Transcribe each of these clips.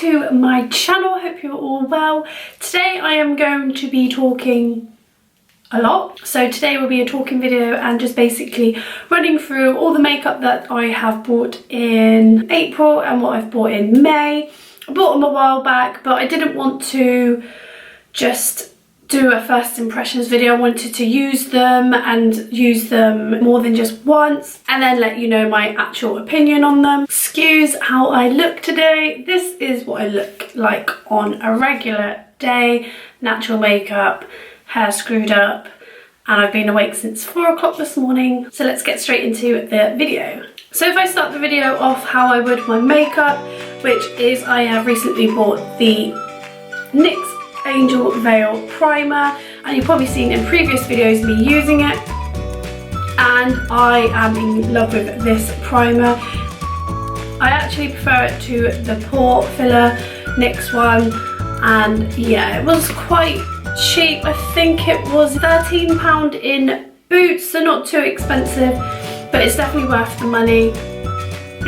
to my channel. Hope you're all well. Today I am going to be talking a lot. So today will be a talking video and just basically running through all the makeup that I have bought in April and what I've bought in May. I bought them a while back, but I didn't want to just do a first impressions video. I wanted to use them and use them more than just once and then let you know my actual opinion on them. Excuse how I look today. This is what I look like on a regular day. Natural makeup, hair screwed up, and I've been awake since 4 o'clock this morning. So let's get straight into the video. So if I start the video off how I would my makeup, which is I have recently bought the NYX Angel Veil Primer, and you've probably seen in previous videos me using it, and I am in love with this primer. I actually prefer it to the pore filler NYX one, and yeah, it was quite cheap. I think it was £13 in Boots, so not too expensive, but it's definitely worth the money.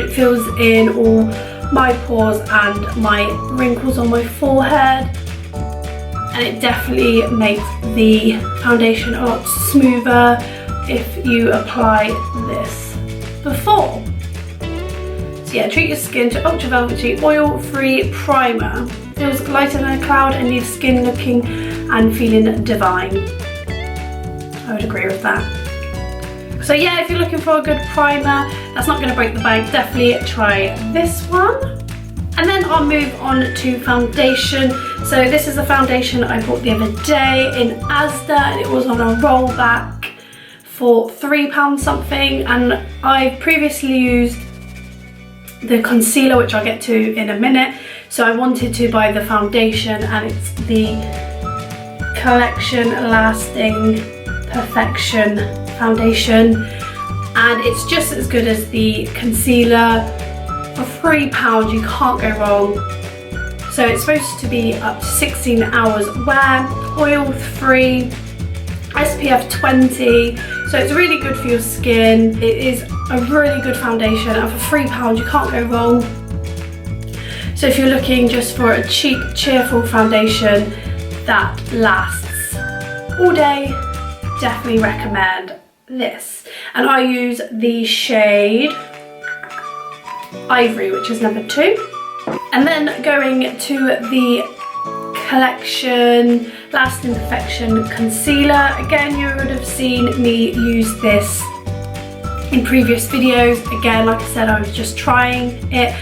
It fills in all my pores and my wrinkles on my forehead, and it definitely makes the foundation a lot smoother if you apply this before. So yeah, treat your skin to Ultra Velvety Oil-Free Primer. Feels lighter than a cloud and leaves skin looking and feeling divine. I would agree with that. So yeah, if you're looking for a good primer that's not going to break the bank, definitely try this one. And then I'll move on to foundation. So this is the foundation I bought the other day in Asda, and it was on a rollback for £3 something. And I've previously used the concealer, which I'll get to in a minute. So I wanted to buy the foundation, and it's the Collection Lasting Perfection Foundation. And it's just as good as the concealer. For £3, you can't go wrong. So it's supposed to be up to 16 hours wear, oil-free, SPF 20, so it's really good for your skin. It is a really good foundation, and for £3 you can't go wrong. So if you're looking just for a cheap, cheerful foundation that lasts all day, definitely recommend this. And I use the shade Ivory, which is number 2. And then going to the Collection Lasting Perfection Concealer. Again, you would have seen me use this in previous videos. Again, like I said, I was just trying it.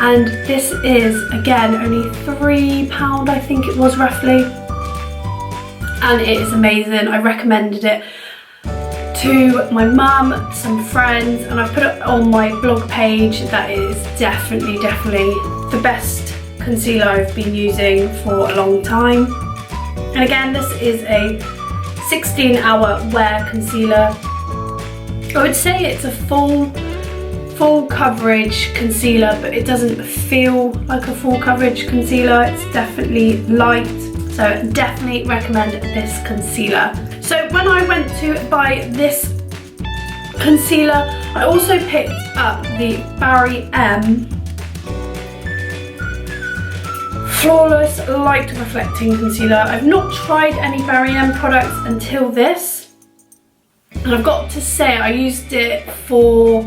And this is, again, only £3, I think it was roughly. And it is amazing. I recommended it to my mum, some friends, and I've put it on my blog page. That is definitely the best concealer I've been using for a long time. And again, this is a 16-hour wear concealer. I would say it's a full coverage concealer, but it doesn't feel like a full coverage concealer. It's definitely light, so definitely recommend this concealer. So when I went to buy this concealer, I also picked up the Barry M Flawless Light Reflecting Concealer. I've not tried any Barry M products until this, and I've got to say I used it for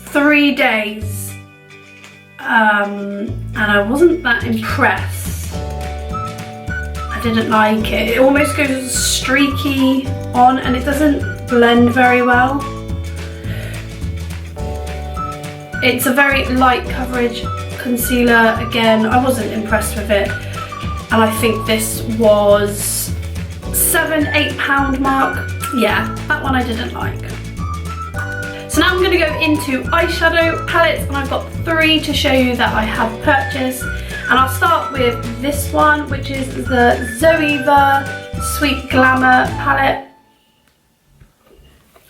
3 days, and I wasn't that impressed. I didn't like it. It almost goes streaky on, and it doesn't blend very well. It's a very light coverage concealer. Again, I wasn't impressed with it, and I think this was £7–8 mark. Yeah, that one I didn't like. So now I'm going to go into eyeshadow palettes, and I've got 3 to show you that I have purchased. And I'll start with this one, which is the Zoeva Sweet Glamour palette.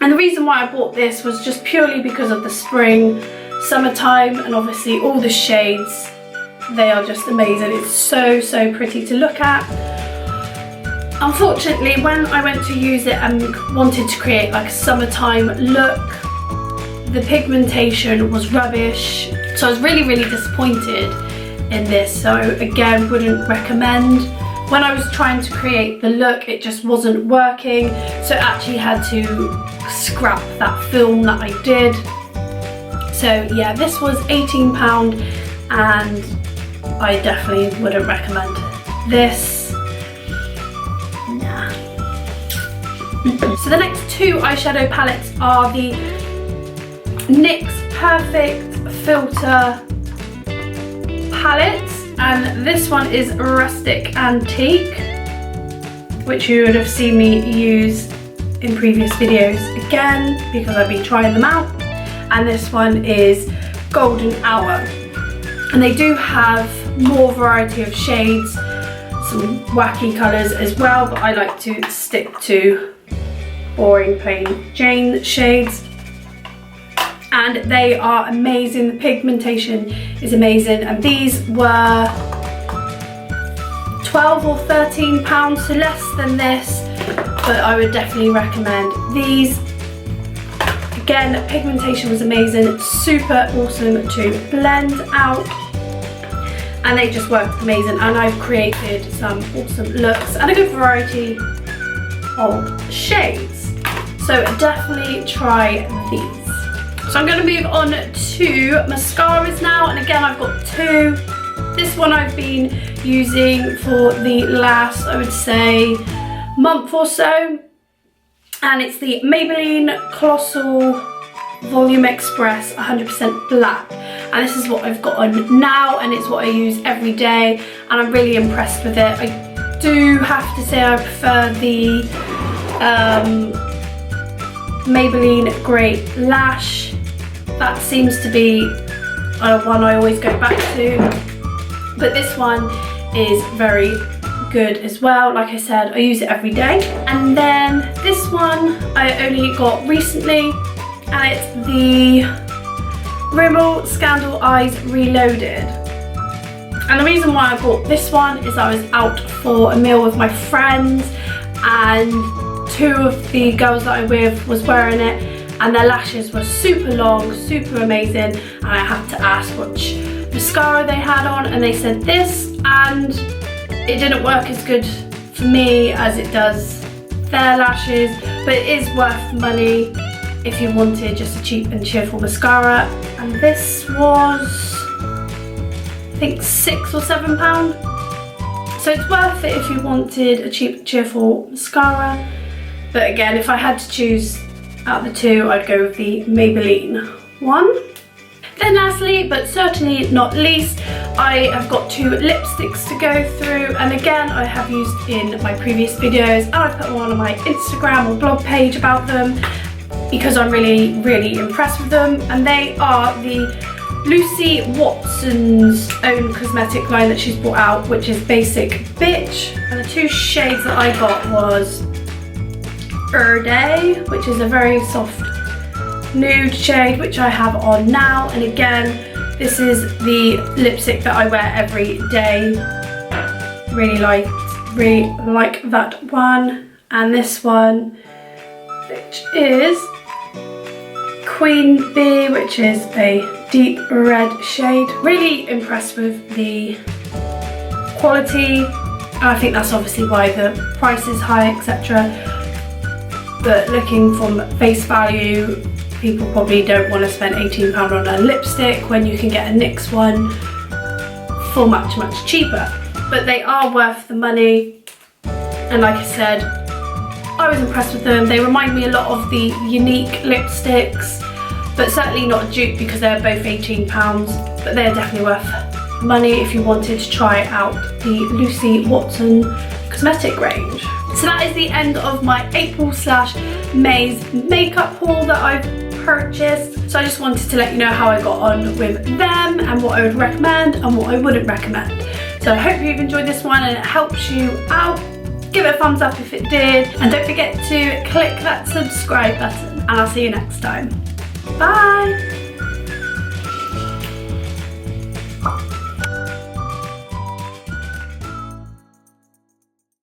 And the reason why I bought this was just purely because of the spring, summertime, and obviously all the shades. They are just amazing. It's so pretty to look at. Unfortunately, when I went to use it and wanted to create like a summertime look, the pigmentation was rubbish. So I was really disappointed in this, so again, wouldn't recommend. When I was trying to create the look, it just wasn't working, so I actually had to scrap that film that I did. So yeah, this was £18 and I definitely wouldn't recommend this. Nah. So the next two eyeshadow palettes are the NYX Perfect Filter palettes, and this one is Rustic Antique, which you would have seen me use in previous videos again because I've been trying them out. And this one is Golden Hour, and they do have more variety of shades, some wacky colours as well, but I like to stick to boring plain Jane shades. And they are amazing, the pigmentation is amazing, and these were £12 or £13, so less than this, but I would definitely recommend these. Again, pigmentation was amazing, super awesome to blend out, and they just worked amazing, and I've created some awesome looks and a good variety of shades, so definitely try these. So I'm going to move on to mascaras now, and again I've got two. This one I've been using for the last, I would say, month or so, and it's the Maybelline Colossal Volume Express 100% Black, and this is what I've got on now, and it's what I use every day, and I'm really impressed with it. I do have to say I prefer the Maybelline Great Lash. That seems to be one I always go back to, but this one is very good as well. Like I said, I use it every day. And then this one I only got recently, and it's the Rimmel Scandal Eyes Reloaded. And the reason why I bought this one is I was out for a meal with my friends, and two of the girls that I'm with was wearing it, and their lashes were super long, super amazing, and I had to ask which mascara they had on, and they said this, and it didn't work as good for me as it does their lashes, but it is worth the money if you wanted just a cheap and cheerful mascara. And this was, I think, £6 or £7, so it's worth it if you wanted a cheap, cheerful mascara. But again, if I had to choose out of the two, I'd go with the Maybelline one. Then lastly, but certainly not least, I have got two lipsticks to go through, and again I have used in my previous videos, and I've put one on my Instagram or blog page about them because I'm really impressed with them. And they are the Lucy Watson's own cosmetic line that she's brought out, which is Basic Bitch, and the two shades that I got was Day, which is a very soft nude shade, which I have on now, and again this is the lipstick that I wear every day. Really like that one. And this one, which is Queen Bee, which is a deep red shade. Really impressed with the quality, and I think that's obviously why the price is high, etc. But looking from face value, people probably don't want to spend £18 on a lipstick when you can get a NYX one for much cheaper. But they are worth the money, and like I said, I was impressed with them. They remind me a lot of the Unique lipsticks, but certainly not a dupe because they're both £18, but they're definitely worth money if you wanted to try out the Lucy Watson cosmetic range. So that is the end of my April/May's makeup haul that I've purchased. So I just wanted to let you know how I got on with them and what I would recommend and what I wouldn't recommend. So I hope you've enjoyed this one and it helps you out. Give it a thumbs up if it did, and don't forget to click that subscribe button, and I'll see you next time. Bye!